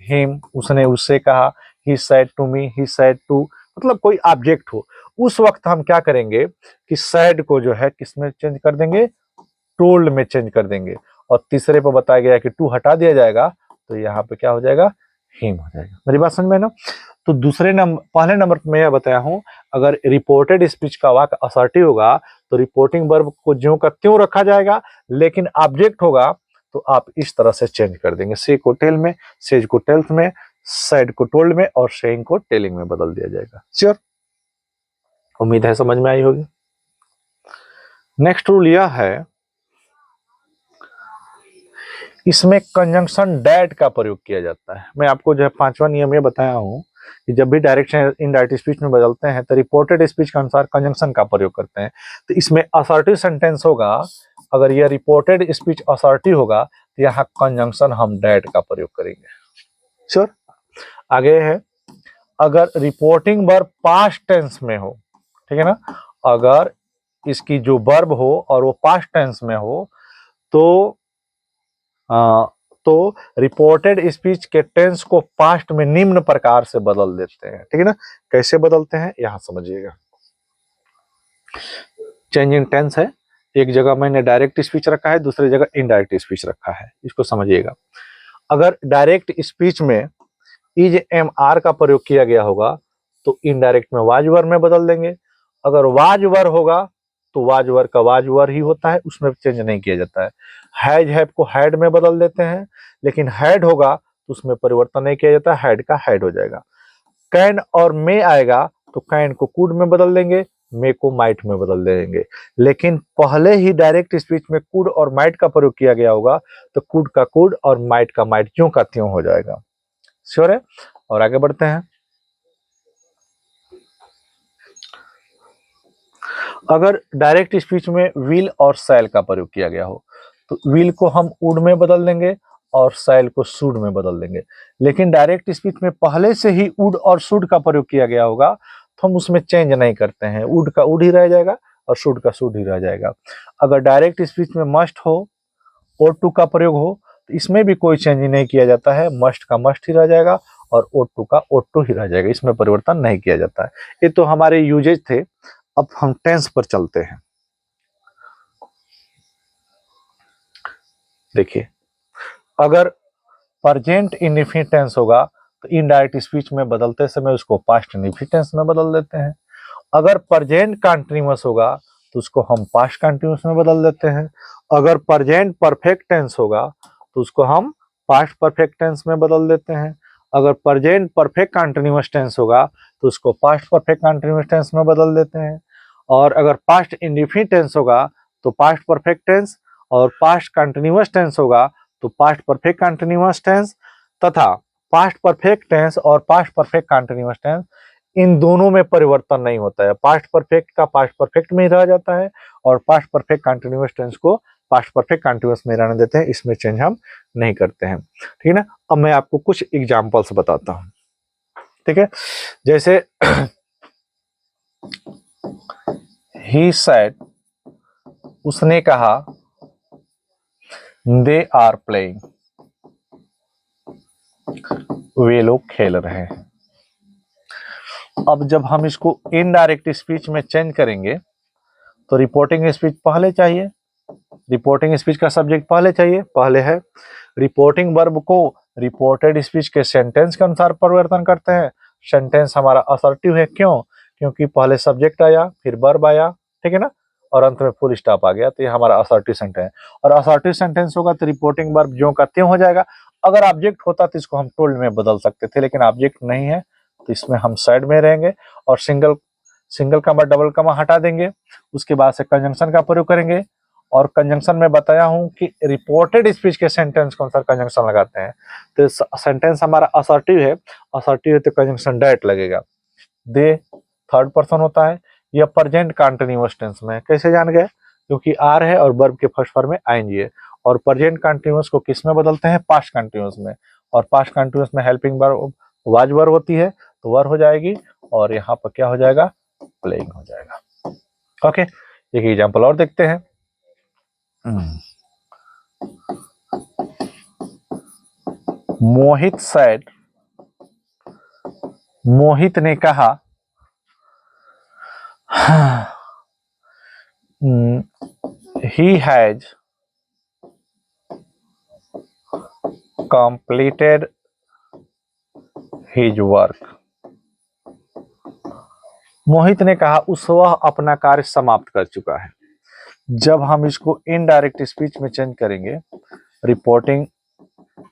हिम, उसने उससे कहा, he said to me, he said to, मतलब कोई ऑब्जेक्ट हो, उस वक्त हम क्या करेंगे कि सैड को जो है किसमें चेंज कर देंगे? टोल्ड में चेंज कर देंगे। और तीसरे पर बताया गया कि टू हटा दिया जाएगा, तो यहाँ पे क्या हो जाएगा? हिम हो जाएगा। मेरी बात समझ में ना? तो पहले नंबर पे मैं यह बताया हूं, अगर रिपोर्टेड स्पीच का वाक्य असर्टिव होगा तो रिपोर्टिंग वर्ब को ज्यों का त्यों रखा जाएगा, लेकिन ऑब्जेक्ट होगा तो आप इस तरह से चेंज कर देंगे। से को टेल में, सेज को टेल्थ में, सैड को टोल्ड में और सेइंग को टेलिंग में बदल दिया जाएगा। श्योर? उम्मीद है समझ में आई होगी। नेक्स्ट रूल यह है, इसमें कंजंक्शन डैट का प्रयोग किया जाता है। मैं आपको जो है 5वां नियम ये बताया हूं कि जब भी डायरेक्ट इनडायरेक्ट स्पीच में बदलते हैं तो रिपोर्टेड स्पीच के अनुसार कंजंक्शन का प्रयोग करते हैं। तो इसमें असर्टिव सेंटेंस होगा, अगर यह रिपोर्टेड स्पीच असर्टिव होगा तो यहाँ कंजंक्शन हम डैट का प्रयोग करेंगे। श्योर? आगे है, अगर रिपोर्टिंग वर्ब पास्ट टेंस में हो, ठीक है ना, अगर इसकी जो वर्ब हो और वो पास्ट टेंस में हो तो तो रिपोर्टेड स्पीच के टेंस को पास्ट में निम्न प्रकार से बदल देते हैं, ठीक है ना। कैसे बदलते हैं यहां समझिएगा। चेंजिंग टेंस है, एक जगह मैंने डायरेक्ट स्पीच रखा है, दूसरी जगह इनडायरेक्ट स्पीच रखा है, इसको समझिएगा। अगर डायरेक्ट स्पीच में इज एम आर का प्रयोग किया गया होगा तो इनडायरेक्ट में वाज वर में बदल देंगे। अगर वाज वर होगा तो वाज वर का वाज वर ही होता है, उसमें चेंज नहीं किया जाता है। हैज हैव को हैड में बदल देते हैं, लेकिन हैड होगा तो उसमें परिवर्तन नहीं किया जाता, हैड का हैड हो जाएगा। कैन और मे आएगा तो कैन को कुड में बदल देंगे, मे को माइट में बदल देंगे। लेकिन पहले ही डायरेक्ट स्पीच में कुड और माइट का प्रयोग किया गया होगा तो कुड का कुड और माइट का माइट क्यों का त्यों हो जाएगा। श्योर है? और आगे बढ़ते हैं। अगर डायरेक्ट स्पीच में विल और शैल का प्रयोग किया गया हो तो विल को हम वुड में बदल देंगे और शैल को शुड में बदल देंगे। लेकिन डायरेक्ट स्पीच में पहले से ही वुड और शुड का प्रयोग किया गया होगा तो हम उसमें चेंज नहीं करते हैं, वुड का वुड ही रह जाएगा और शुड का शुड ही रह जाएगा। अगर डायरेक्ट स्पीच में मस्ट हो और टू का प्रयोग हो तो इसमें भी कोई चेंज नहीं किया जाता है, मस्ट का मस्ट ही रह जाएगा और ओ टू का ओ टू ही रह जाएगा, इसमें परिवर्तन नहीं किया जाता है। ये तो हमारे यूजेज थे। अब हम टेंस पर चलते हैं। देखिए, अगर प्रेजेंट इंडेफिनिट टेंस होगा तो इनडायरेक्ट स्पीच में बदलते समय उसको पास्ट इंडेफिनिट टेंस में बदल देते हैं। अगर प्रेजेंट कंटीन्यूअस होगा तो उसको हम पास्ट कंटीन्यूअस में बदल देते हैं। अगर प्रेजेंट परफेक्ट टेंस होगा तो उसको हम पास्ट परफेक्ट टेंस में बदल देते हैं। अगर प्रेजेंट परफेक्ट कंटीन्यूअस टेंस होगा तो उसको पास्ट परफेक्ट कंटीन्यूअस टेंस में बदल देते हैं। और अगर पास्ट इंडेफिनिट टेंस होगा तो पास्ट परफेक्ट टेंस, और पास्ट कंटीन्यूअस टेंस होगा तो पास्ट परफेक्ट कंटीन्यूअस टेंस, तथा पास्ट परफेक्ट टेंस और पास्ट परफेक्ट कंटीन्यूअस टेंस इन दोनों में परिवर्तन नहीं होता है। पास्ट परफेक्ट का पास्ट परफेक्ट में ही रह जाता है और पास्ट परफेक्ट कंटीन्यूअस टेंस को पास्ट परफेक्ट कंटीन्यूअस में रहने देते हैं, इसमें चेंज हम नहीं करते हैं। ठीक है ना। अब मैं आपको कुछ एग्जांपल्स बताता हूं। ठीक है, जैसे ही सेड, उसने कहा, दे आर प्लेइंग, वे लोग खेल रहे हैं। अब जब हम इसको इनडायरेक्ट स्पीच में चेंज करेंगे तो रिपोर्टिंग स्पीच पहले चाहिए, रिपोर्टिंग स्पीच का सब्जेक्ट पहले चाहिए, पहले है। रिपोर्टिंग वर्ब को रिपोर्टेड स्पीच के सेंटेंस के अनुसार परिवर्तन करते हैं। सेंटेंस हमारा असर्टिव है, क्यों? क्योंकि पहले सब्जेक्ट आया, फिर वर्ब आया, ठीक है ना, और अंत में फुल स्टॉप आ गया, तो ये हमारा असर्टिव सेंटेंस है। और असर्टिव सेंटेंस होगा तो रिपोर्टिंग वर्ब ज्यों का त्यों हो जाएगा। अगर ऑब्जेक्ट होता तो इसको हम टोल्ड में बदल सकते थे, लेकिन ऑब्जेक्ट नहीं है तो इसमें हम साइड में रहेंगे और सिंगल कमा डबल कमा हटा देंगे। उसके बाद से कंजंक्शन का प्रयोग करेंगे, और कंजंक्शन में बताया हूं कि रिपोर्टेड स्पीच के सेंटेंस के अनुसार कंजंक्शन लगाते हैं। तो सेंटेंस हमारा असर्टिव है, असर्टिव है तो कंजंक्शन डायरेक्ट लगेगा। दे थर्ड पर्सन होता है, यह प्रेजेंट कंटीन्यूअस टेंस में। कैसे जान गए? क्योंकि आर है और वर्ब के फर्स्ट फॉर्म में आईएनजी है। और प्रेजेंट कंटीन्यूअस को किस में बदलते हैं? पास्ट कंटीन्यूअस में। और पास्ट कंटीन्यूअस में हेल्पिंग वर्ब वाज वर्ब होती है तो वर हो जाएगी, और यहाँ पर क्या हो जाएगा? प्लेइंग हो जाएगा। ओके, एक एग्जांपल और देखते हैं। मोहित सैड, मोहित ने कहा, he has completed his work। मोहित ने कहा वह अपना कार्य समाप्त कर चुका है। जब हम इसको इनडायरेक्ट स्पीच में चेंज करेंगे, रिपोर्टिंग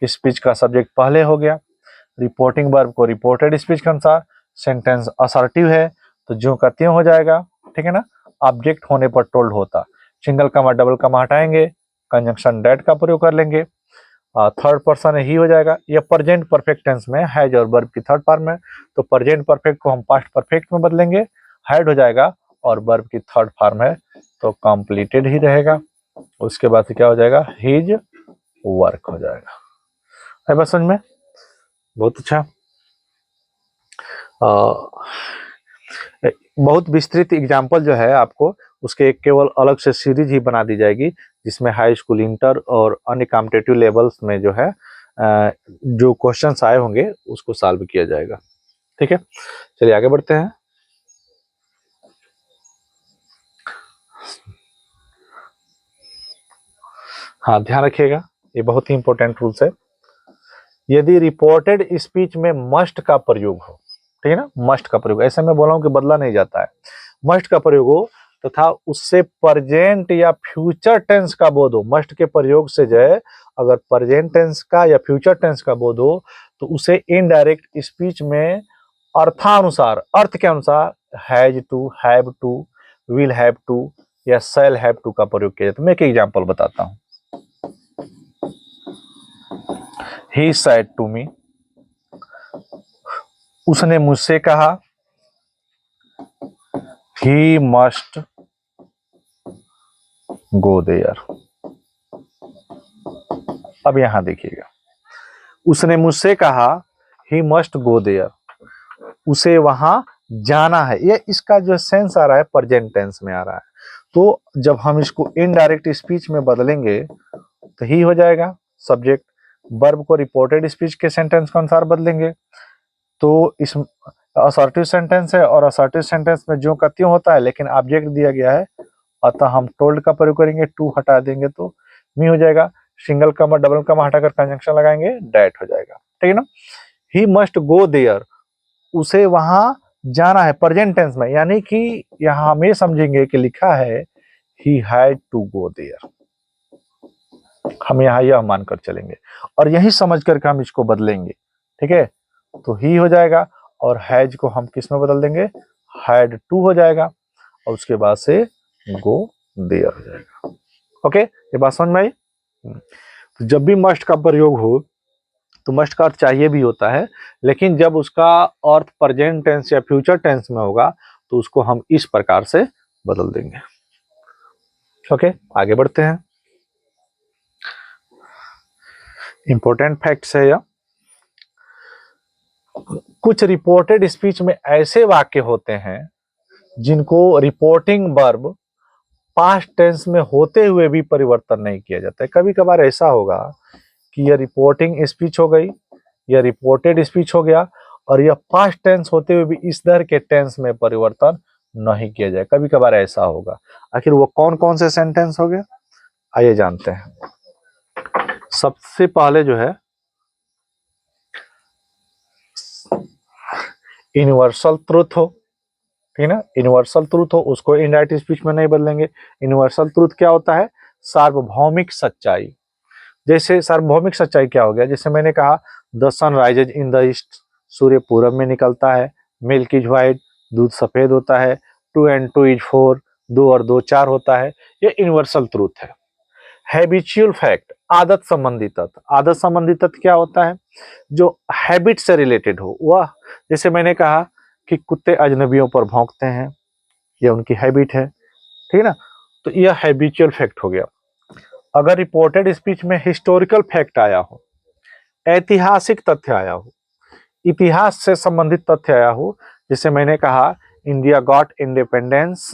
स्पीच का सब्जेक्ट पहले हो गया, रिपोर्टिंग वर्ब को रिपोर्टेड स्पीच के अनुसार, सेंटेंस असर्टिव है तो ज्यों का त्यों हो जाएगा, ठीक है ना। ऑब्जेक्ट होने पर टोल्ड होता, सिंगल कमा डबल कमा हटाएंगे, कंजंक्शन डेट का प्रयोग कर लेंगे, थर्ड पर्सन ही हो जाएगा। यह प्रेजेंट परफेक्ट टेंस में हैज और वर्ब की थर्ड फॉर्म में, तो प्रेजेंट परफेक्ट को हम पास्ट परफेक्ट में बदलेंगे, हैड हो जाएगा, और वर्ब की थर्ड फॉर्म है तो कंप्लीटेड ही रहेगा। उसके बाद क्या हो जाएगा? हिज वर्क हो जाएगा। है बस समझ में? बहुत अच्छा। बहुत विस्तृत एग्जाम्पल जो है आपको उसके एक केवल अलग से सीरीज ही बना दी जाएगी, जिसमें हाई स्कूल, इंटर और अन्य कॉम्पिटिटिव लेवल्स में जो है जो क्वेश्चंस आए होंगे उसको सॉल्व किया जाएगा। ठीक है, चलिए आगे बढ़ते हैं। हाँ, ध्यान रखिएगा, ये बहुत ही इंपॉर्टेंट रूल्स है। यदि रिपोर्टेड स्पीच में मस्ट का प्रयोग हो, ठीक है ना, मस्ट का प्रयोग, ऐसे में बोला हूं कि बदला नहीं जाता है, मस्ट का प्रयोग हो तथा उससे प्रेजेंट या फ्यूचर टेंस का बोध हो, मस्ट के प्रयोग से जो है अगर प्रेजेंट टेंस का या फ्यूचर टेंस का बोध हो तो उसे इनडायरेक्ट स्पीच में अर्थानुसार, अर्थ के अनुसार has to, have to, will have to या शैल हैव टू का प्रयोग किया जाता है। मैं एक एग्जांपल बताता हूं। ही सेड टू मी, उसने मुझसे कहा, ही मस्ट गो देयर। अब यहां देखिएगा, उसने मुझसे कहा ही मस्ट गो देयर, उसे वहां जाना है। ये इसका जो सेंस आ रहा है प्रेजेंट टेंस में आ रहा है। तो जब हम इसको इनडायरेक्ट स्पीच में बदलेंगे तो ही हो जाएगा सब्जेक्ट, वर्ब को रिपोर्टेड स्पीच के सेंटेंस के अनुसार बदलेंगे तो इस असर्टिव सेंटेंस है और असर्टिव सेंटेंस में जो का त्यों होता है, लेकिन ऑब्जेक्ट दिया गया है अतः हम टोल्ड का प्रयोग करेंगे, टू हटा देंगे तो मी हो जाएगा, सिंगल कमा डबल कमा हटाकर कंजंक्शन लगाएंगे डैट हो जाएगा, ठीक है ना। ही मस्ट गो देयर, उसे वहां जाना है प्रेजेंट टेंस में, यानी कि यहां हम ये समझेंगे कि लिखा है he had to go there, हम यहाँ यह मानकर चलेंगे और यही समझ करके हम इसको बदलेंगे, ठीक है। तो ही हो जाएगा और हैज को हम किस में बदल देंगे, हैड टू हो जाएगा और उसके बाद से गो देयर हो जाएगा। ओके, ये बात समझ में आई। तो जब भी मस्ट का प्रयोग हो तो मस्ट का अर्थ चाहिए भी होता है, लेकिन जब उसका अर्थ प्रेजेंट टेंस या फ्यूचर टेंस में होगा तो उसको हम इस प्रकार से बदल देंगे। ओके, आगे बढ़ते हैं। इंपॉर्टेंट फैक्ट्स है यह। कुछ रिपोर्टेड स्पीच में ऐसे वाक्य होते हैं जिनको रिपोर्टिंग वर्ब पास्ट टेंस में होते हुए भी परिवर्तन नहीं किया जाता है। कभी कभार ऐसा होगा कि यह रिपोर्टिंग स्पीच हो गई, यह रिपोर्टेड स्पीच हो गया और यह पास्ट टेंस होते हुए भी इस तरह के टेंस में परिवर्तन नहीं किया जाए, कभी कभार ऐसा होगा। आखिर वो कौन कौन से सेंटेंस हो गए, आइए जानते हैं। सबसे पहले जो है यूनिवर्सल ट्रुथ हो, ठीक है ना, यूनिवर्सल ट्रुथ हो उसको इनडायरेक्ट स्पीच में नहीं बदलेंगे। यूनिवर्सल ट्रुथ क्या होता है, सार्वभौमिक सच्चाई। जैसे सार्वभौमिक सच्चाई क्या हो गया, जैसे मैंने कहा the sun rises in the east, सूर्य पूरब में निकलता है। मिल्क इज व्हाइट, दूध सफेद होता है। 2 and 2 is 4, 2 और 2 4 होता है। ये यूनिवर्सल ट्रूथ है। हैबिचुअल फैक्ट, आदत संबंधी तथ्य। आदत संबंधी तथ्य क्या होता है, जो हैबिट से रिलेटेड हो वह, जैसे मैंने कहा कि कुत्ते अजनबियों पर भौंकते हैं, यह उनकी हैबिट है, ठीक है ना। तो यह हैबिचुअल फैक्ट हो गया। अगर रिपोर्टेड स्पीच में हिस्टोरिकल फैक्ट आया हो, ऐतिहासिक तथ्य आया हो, इतिहास से संबंधित तथ्य आया हो, जैसे मैंने कहा India got independence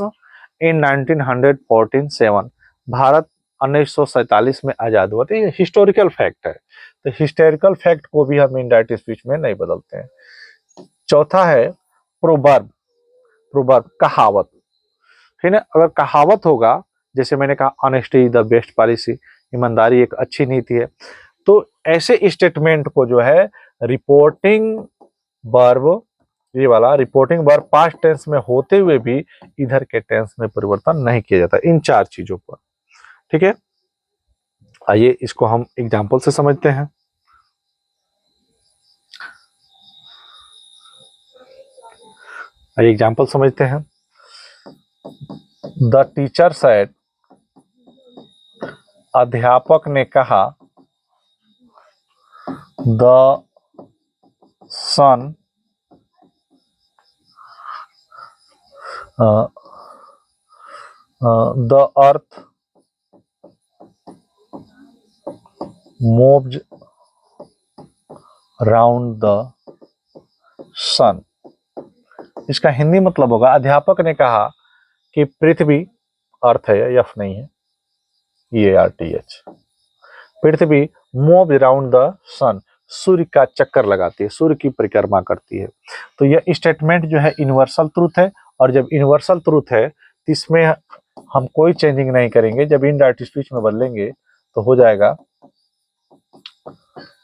in 1947, Bharat 1947 में आजाद हुआ, तो ये हिस्टोरिकल फैक्ट है। तो हिस्टोरिकल फैक्ट को भी हम इनडायरेक्ट स्पीच में नहीं बदलते हैं। चौथा है प्रोवर्ब। प्रोवर्ब कहावत, ठीक है। अगर कहावत होगा, जैसे मैंने कहा honesty is the best policy, ईमानदारी एक अच्छी नीति है, तो ऐसे स्टेटमेंट को जो है रिपोर्टिंग वर्ब, ये वाला रिपोर्टिंग वर्ब पास्ट टेंस में होते हुए भी इधर के टेंस में परिवर्तन नहीं किया जाता, इन चार चीजों पर, ठीक है। आइए इसको हम एग्जाम्पल से समझते हैं। आइए एग्जाम्पल समझते हैं। द टीचर सेड, अध्यापक ने कहा, the sun the earth moved round the sun. इसका हिंदी मतलब होगा, अध्यापक ने कहा कि पृथ्वी, अर्थ है एफ नहीं है, EARTH, पृथ्वी मूव अराउंड द सन, सूर्य का चक्कर लगाती है, सूर्य की परिक्रमा करती है। तो यह स्टेटमेंट जो है यूनिवर्सल ट्रूथ है, और जब यूनिवर्सल ट्रूथ है तो इसमें हम कोई चेंजिंग नहीं करेंगे। जब इनडायरेक्ट स्पीच में बदलेंगे तो हो जाएगा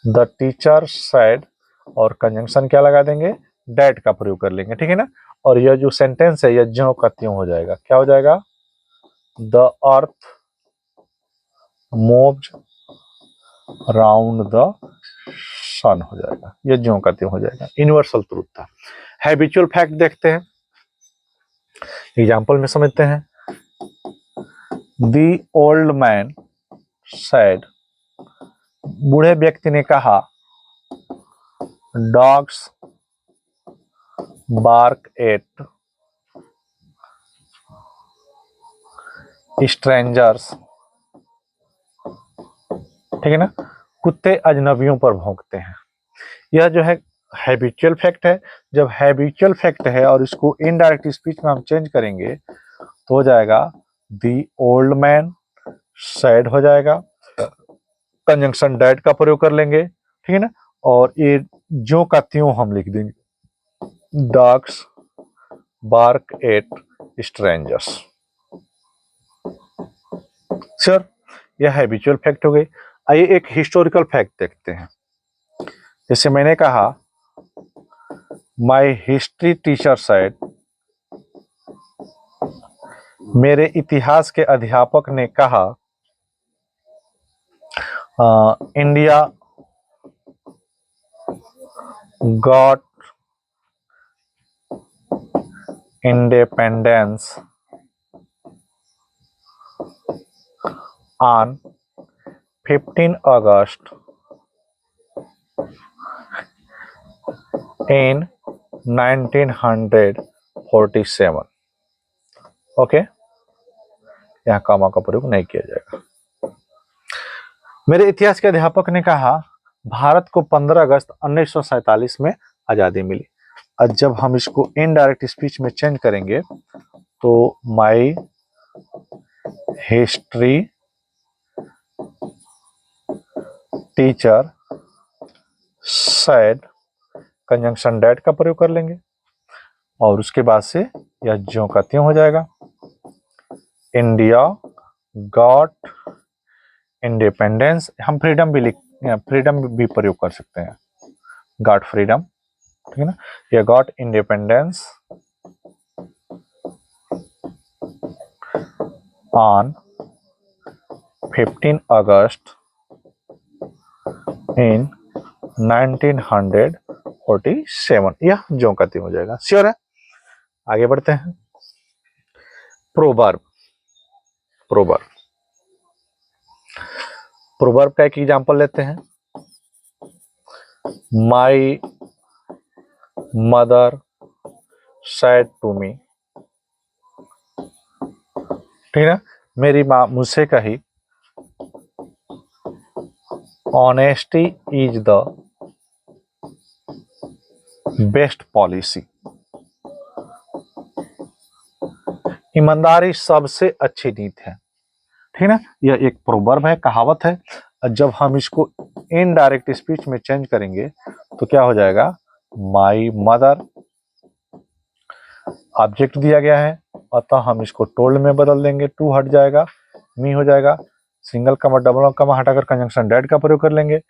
द टीचर सेड, और कंजंक्शन क्या लगा देंगे, डैट का प्रयोग कर लेंगे, ठीक है ना। और यह जो सेंटेंस है यह ज्यों का त्यों हो जाएगा, क्या हो जाएगा, the earth moved round the sun हो जाएगा, ये ज्यों का त्यों हो जाएगा। यूनिवर्सल ट्रूथ था। हैबिचुअल फैक्ट देखते हैं, एग्जाम्पल में समझते हैं। द ओल्ड मैन सेड, बूढ़े व्यक्ति ने कहा, डॉग्स बार्क एट स्ट्रेंजर्स ठीक है ना। कुत्ते अजनबियों पर भौंकते हैं। यह जो है हैबिचुअल फैक्ट है। जब हैबिचुअल फैक्ट है और इसको इनडायरेक्ट स्पीच में हम चेंज करेंगे तो हो जाएगा दी ओल्ड मैन सैड हो जाएगा। कंजंक्शन डैट का प्रयोग कर लेंगे, ठीक है ना। और ये ज्यों का त्यों हम लिख देंगे, dogs bark at strangers. Sir यह हैबिचुअल फैक्ट हो गई। आइए एक हिस्टोरिकल फैक्ट देखते हैं। जैसे मैंने कहा माय हिस्ट्री टीचर सेड, मेरे इतिहास के अध्यापक ने कहा India got independence on 15 August in 1947। Okay, यहाँ कामा का प्रयोग नहीं किया जाएगा। मेरे इतिहास के अध्यापक ने कहा भारत को 15 अगस्त 1947 में आजादी मिली। और जब हम इसको इनडायरेक्ट स्पीच में चेंज करेंगे तो my history teacher said, conjunction that का प्रयोग कर लेंगे और उसके बाद से यह ज्यों का त्यों हो जाएगा। इंडिया गॉट इंडिपेंडेंस, हम फ्रीडम भी प्रयोग कर सकते हैं, गॉट फ्रीडम, ठीक है ना। यह गॉट इंडिपेंडेंस ऑन 15 अगस्त इन 1947। यह ज्यों का त्यों हो जाएगा। श्योर है। आगे बढ़ते हैं। प्रोवर्ब। प्रोवर्ब का एक एग्जांपल लेते हैं। My mother said to me, ठीक है ना। मेरी माँ मुझसे कही honesty is the best policy, ईमानदारी सबसे अच्छी नीति है, ठीक है ना। यह एक प्रोवर्ब है, कहावत है। जब हम इसको इनडायरेक्ट स्पीच में चेंज करेंगे तो क्या हो जाएगा, माई मदर ऑब्जेक्ट दिया गया है, अतः हम इसको टोल्ड में बदल देंगे, टू हट जाएगा, मी हो जाएगा, सिंगल कमा डबल कमा हटाकर कंजंक्शन डैट का प्रयोग कर लेंगे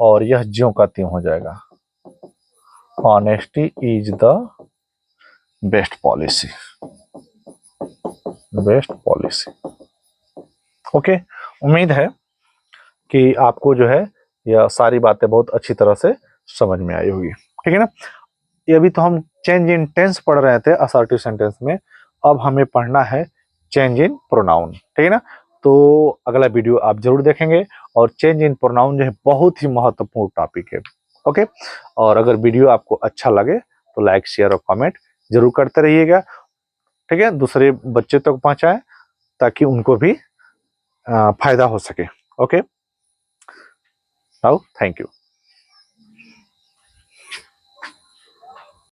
और यह ज्यों का त्यों हो जाएगा। Honesty is the best policy, best policy. Okay, उम्मीद है कि आपको जो है यह सारी बातें बहुत अच्छी तरह से समझ में आई होगी, ठीक है ना। ये अभी तो हम चेंज इन टेंस पढ़ रहे थे असर्टिव सेंटेंस में, अब हमें पढ़ना है चेंज इन प्रोनाउन, ठीक है ना। तो अगला वीडियो आप जरूर देखेंगे और चेंज इन प्रोनाउन जो है बहुत ही महत्वपूर्ण टॉपिक है। ओके, और अगर वीडियो आपको अच्छा लगे तो लाइक शेयर और कमेंट जरूर करते रहिएगा, ठीक है। दूसरे बच्चे तक पहुंचाएं ताकि उनको भी फायदा हो सके। Okay, now thank you.